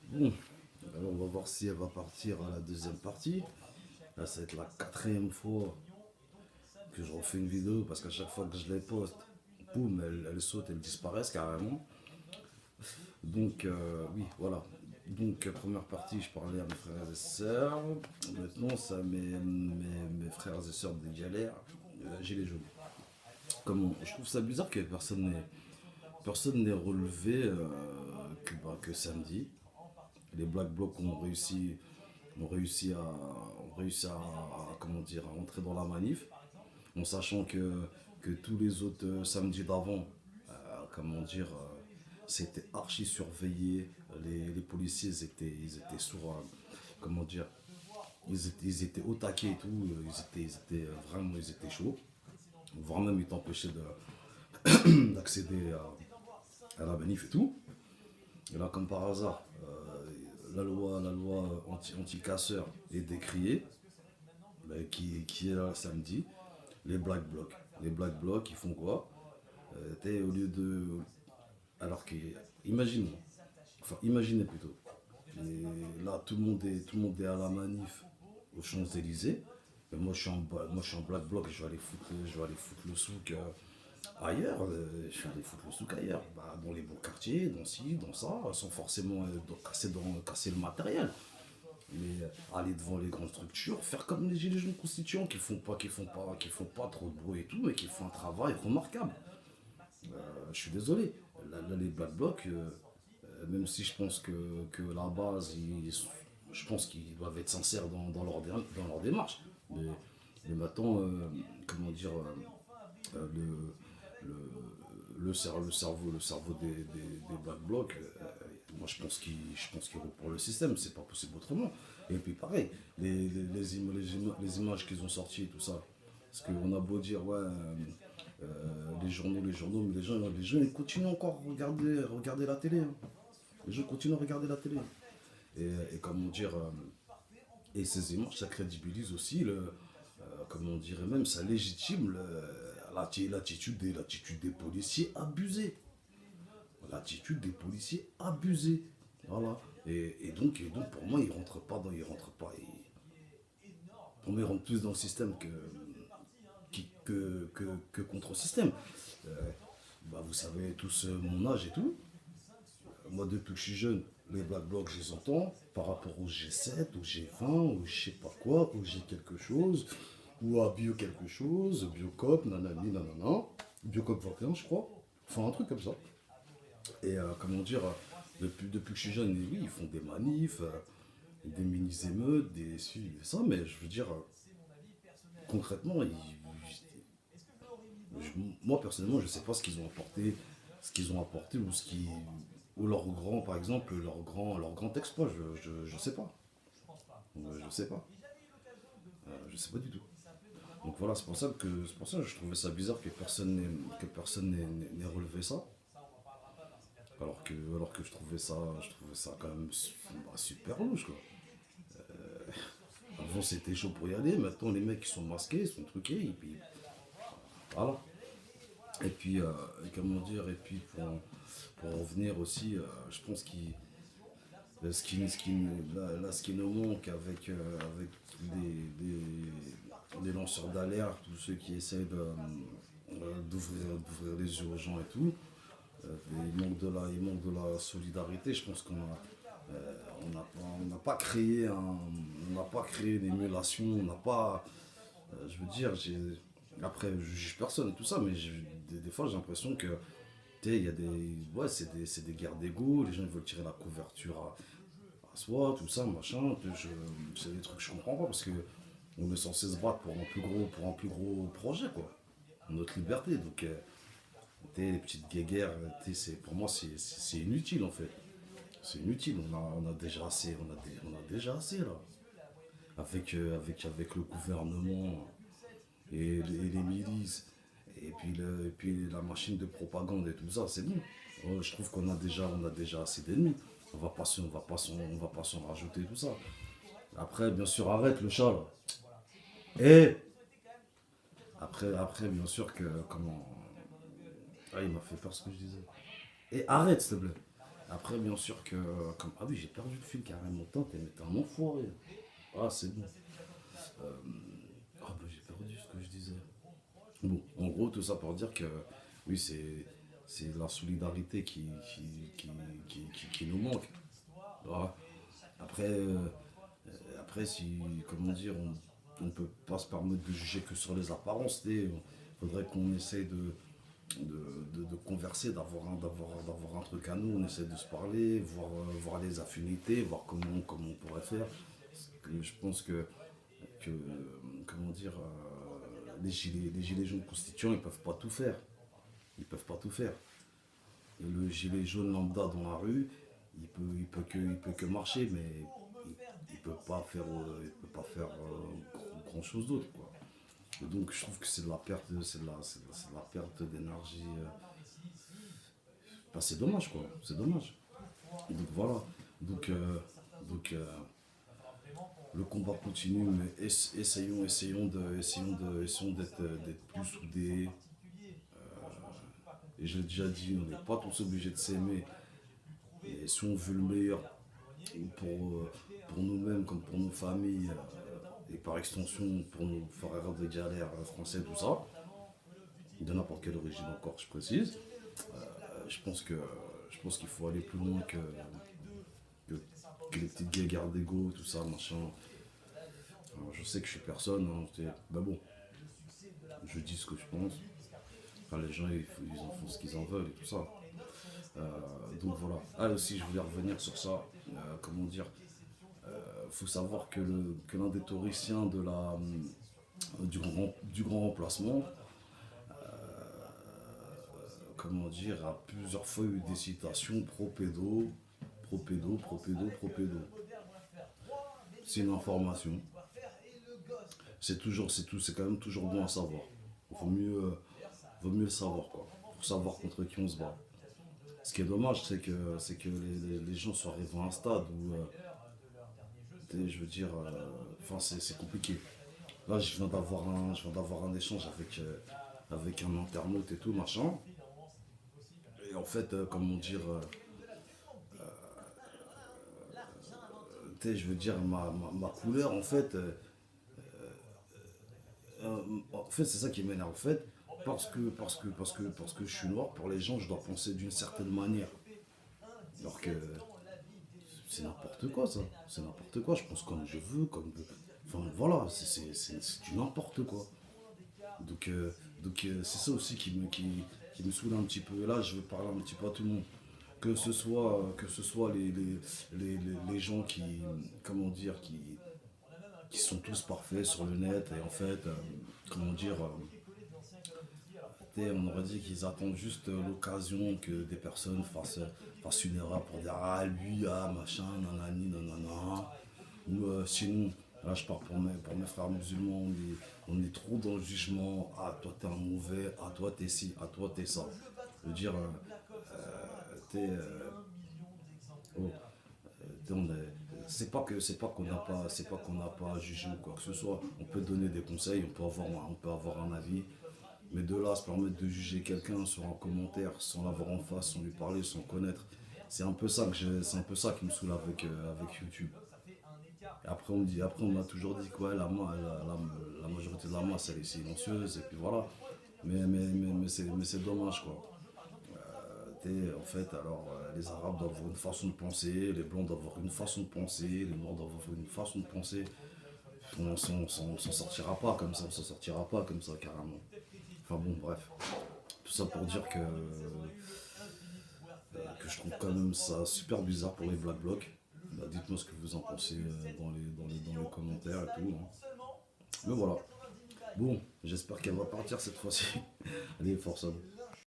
Bon, alors on va voir si elle va partir à la deuxième partie. Là, ça va être la quatrième fois que je refais une vidéo parce qu'à chaque fois que je les poste, boum, elles sautent, elles disparaissent carrément. Donc, oui, voilà. Donc, première partie, je parlais à mes frères et sœurs. Maintenant, ça, mes frères et sœurs des galères, gilets jaunes. Comment je trouve ça bizarre que personne n'ait relevé que samedi. Les Black Blocs ont réussi à, comment dire, à entrer dans la manif, en sachant que tous les autres samedis d'avant, comment dire, c'était archi surveillé. Les policiers ils étaient sur, comment dire, ils étaient au taquet et tout. Ils étaient vraiment, ils étaient chauds. Voire même, ils t'empêchaient d'accéder à la manif et tout. Et là, comme par hasard, la loi anti-casseurs est décriée, qui est là samedi. Les Black Blocs. Les Black Blocs, ils font quoi? Au lieu de. Alors que. Imaginons. Enfin, imaginez plutôt. Et là, tout le monde est à la manif aux Champs-Élysées. Et moi, je suis en Black Bloc, je vais aller foutre le souk ailleurs. Je vais aller foutre le souk ailleurs. Bah, dans les beaux quartiers, dans ci, dans ça, sans forcément casser le matériel. Mais aller devant les grandes structures, faire comme les gilets jaunes constituants qui font pas trop de bruit et tout, mais qui font un travail remarquable. Je suis désolé. Là, les Black Blocs, même si je pense que la base, je pense qu'ils doivent être sincères dans leur démarche. Mais maintenant, comment dire, le, le cerveau des Black Blocs, moi je pense qu'il roule pour le système, c'est pas possible autrement. Et puis pareil, les images qu'ils ont sorties et tout ça. Parce qu'on a beau dire, ouais, les journaux, mais les gens ils continuent encore à regarder la télé, hein. Les gens continuent à regarder la télé. Et comment dire, et ces images, ça crédibilise aussi comment on dirait même, ça légitime l'attitude des policiers abusés. L'attitude des policiers abusés. Voilà. Et donc, pour moi, ils rentrent pas dans. Ils rentrent pas. Pour moi, ils rentrent plus dans le système que contre le système. Euh, Bah, vous savez tous mon âge et tout. Moi, depuis que je suis jeune, les Black Blocs, je les entends par rapport au G7, au G20, au je sais pas quoi, au G quelque chose, ou à Bio quelque chose, Biocop, nanani, nanana, Biocop 21, je crois. Enfin, un truc comme ça. Et comment dire, depuis que je suis jeune, oui, ils font des manifs, des mini-émeutes, des ci, des ça, mais je veux dire, concrètement, moi personnellement, je sais pas ce qu'ils ont apporté ou leur grand, par exemple, leur grand exploit, je sais pas. Je sais pas. Je sais pas du tout. Donc voilà, c'est pour ça que je trouvais ça bizarre que personne n'ait relevé ça. Alors que je trouvais ça quand même super louche, quoi. Avant c'était chaud pour y aller, maintenant les mecs ils sont masqués, ils sont truqués, et puis voilà. Et puis, comment dire, et puis pour en venir aussi, je pense ce qui nous manque avec les lanceurs d'alerte, tous ceux qui essayent d'ouvrir les yeux aux gens et tout, il manque de la solidarité. Je pense qu'on n'a pas créé l'émulation, on n'a pas, je veux dire, après je juge personne et tout ça, mais des fois j'ai l'impression que il y a ouais, c'est des guerres d'ego, les gens ils veulent tirer la couverture à soi, tout ça, machin. C'est des trucs que je comprends pas parce que on est censé se battre pour un plus gros projet, quoi. Notre liberté. Donc, les petites guéguerres, pour moi, c'est inutile en fait. C'est inutile. On a déjà assez, on a déjà assez là. Avec le gouvernement et les milices, et puis la machine de propagande et tout ça, c'est bon. Je trouve qu'on a déjà assez d'ennemis. On va pas s'en rajouter tout ça. Après, bien sûr, arrête le chat là. Et après, bien sûr que comment. Ah, il m'a fait peur ce que je disais. Et arrête, s'il te plaît. Après, bien sûr que. Comme... Ah oui, j'ai perdu le fil carrément. T'es un enfoiré. Ah, c'est bon. Euh, Ah, bah, j'ai perdu ce que je disais. Bon, en gros, tout ça pour dire que. Oui, c'est la solidarité qui nous manque. Voilà. Après, après, si. Comment dire, on ne peut pas se permettre de juger que sur les apparences. Il faudrait qu'on essaye de converser, d'avoir un truc à nous, on essaie de se parler, voir les affinités, voir comment on pourrait faire. Parce que je pense que comment dire, les gilets jaunes constituants, ils peuvent pas tout faire. Ils peuvent pas tout faire. Et le gilet jaune lambda dans la rue, il peut que marcher, mais il peut pas faire, grand chose d'autre, quoi. Et donc je trouve que c'est de la perte, c'est de la perte d'énergie. Bah, c'est dommage, quoi. C'est dommage. Donc voilà. Donc, donc le combat continue, mais essayons d'être plus soudés. Et j'ai déjà dit, on n'est pas tous obligés de s'aimer. Et si on veut le meilleur pour nous-mêmes comme pour nos familles, et par extension pour nos frères de galère français, tout ça, de n'importe quelle origine encore, je précise, je pense que je pense qu'il faut aller plus loin que, que les petites guerres d'ego, tout ça, machin. Alors, je sais que je suis personne, hein, bah bon, je dis ce que je pense. Enfin, les gens, ils en font ce qu'ils en veulent et tout ça. Donc voilà. Ah, aussi, je voulais revenir sur ça. Comment dire, faut savoir que l'un des théoriciens du grand remplacement, comment dire, a plusieurs fois eu des citations pro-pédo, pro-pédo, pro-pédo, pro-pédo. C'est une information. C'est toujours, c'est tout, c'est quand même toujours bon à savoir. Vaut mieux le savoir, quoi. Pour savoir contre qui on se bat. Ce qui est dommage, c'est que les gens sont arrivés à un stade où, je veux dire, enfin, c'est compliqué. Là, je viens d'avoir un échange avec un internaute et tout, machin. Et en fait, comment dire, je veux dire, ma couleur, en fait, c'est ça qui m'énerve. En fait, parce que je suis noir, pour les gens, je dois penser d'une certaine manière. Alors que c'est n'importe quoi, ça. C'est n'importe quoi. Je pense comme je veux, comme. Enfin, voilà, c'est du n'importe quoi. Donc, c'est ça aussi qui me saoule un petit peu. Et là, je veux parler un petit peu à tout le monde. Que ce soit les gens qui, comment dire, qui sont tous parfaits sur le net et en fait, comment dire, on aurait dit qu'ils attendent juste l'occasion que des personnes fassent une erreur pour dire ah lui, ah machin, nanani, nanana. Ou sinon, là je parle pour mes frères musulmans, on est trop dans le jugement, ah toi t'es un mauvais, ah toi t'es ci, ah toi t'es ça. Je veux dire, t'es, oh, c'est pas qu'on n'a pas à juger ou quoi que ce soit. On peut donner des conseils, on peut avoir un avis, mais de là à se permettre de juger quelqu'un sur un commentaire sans l'avoir en face, sans lui parler, sans le connaître, c'est un peu ça qui me saoule avec YouTube. Et après on m'a toujours dit que ouais, la majorité de la masse elle est silencieuse et puis voilà. Mais c'est dommage quoi. En fait, alors les Arabes doivent avoir une façon de penser, les Blancs doivent avoir une façon de penser, les Noirs doivent avoir une façon de penser. S'en sortira pas comme ça, on s'en sortira pas comme ça carrément. Enfin bon, bref. Tout ça pour dire que je trouve quand même ça super bizarre pour les Black Blocs. Bah, dites-moi ce que vous en pensez dans les commentaires et tout, hein. Mais voilà. Bon, j'espère qu'elle va partir cette fois-ci. Allez, force à vous.